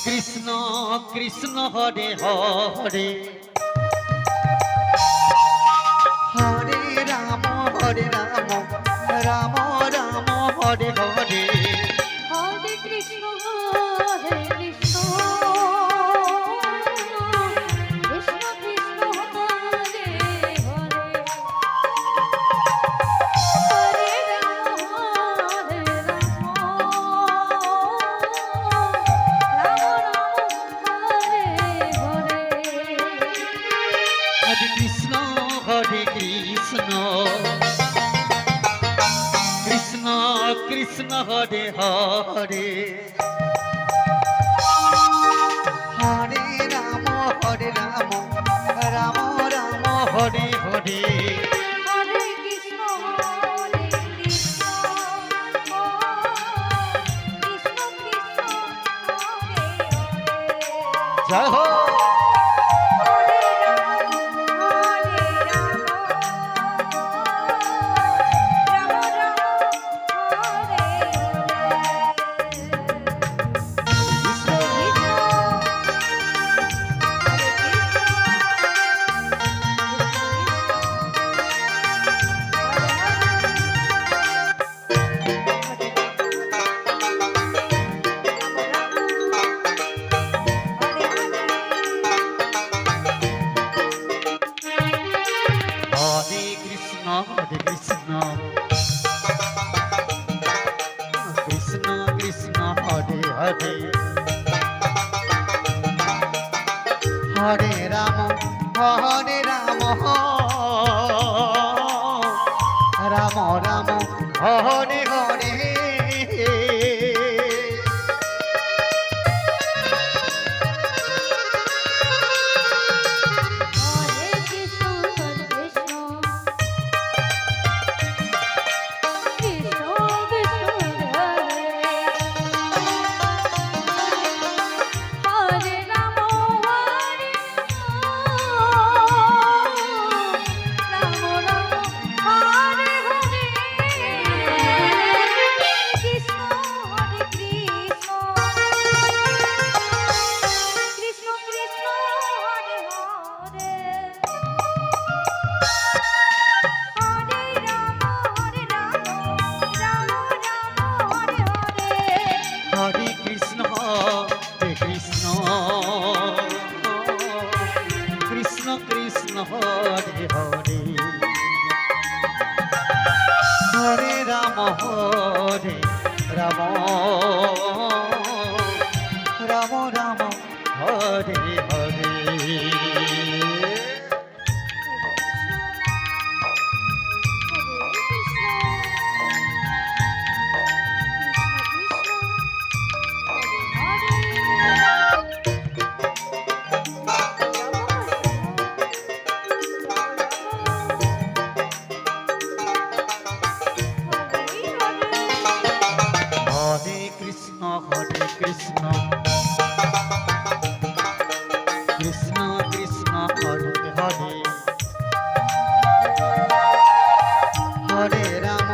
কৃষ্ণ কৃষ্ণ হরে হরে হরে রাম রাম রাম হরে হরে হরে কৃষ্ণ হরে কৃষ্ণ কৃষ্ণ কৃষ্ণ হরে হরে হরে রাম হরে রাম রাম রাম হরে হরে হরে কৃষ্ণ কৃষ্ণ কৃষ্ণ হরে হরে হরে রাম রাম রাম হরে হরে হরে কৃষ্ণ কৃষ্ণ কৃষ্ণ হরে হরে জয় হো হরে রাম রাম হরে হরে কৃষ্ণ কৃষ্ণ কৃষ্ণ হরে হরে হরে রাম রাম রাম হরে হরে হরে কৃষ্ণ কৃষ্ণ কৃষ্ণ হরে হরে রাম রাম হরে হরে কৃষ্ণ হরে কৃষ্ণ কৃষ্ণ কৃষ্ণ হরে হরে হরে রাম রাম রাম হরে হরে হরে কৃষ্ণ কৃষ্ণ কৃষ্ণ কৃষ্ণ হরে হরে হরে রাম রাম রাম রাম হরে হরে হরে কৃষ্ণ কৃষ্ণ কৃষ্ণ হরে হরে হরে রাম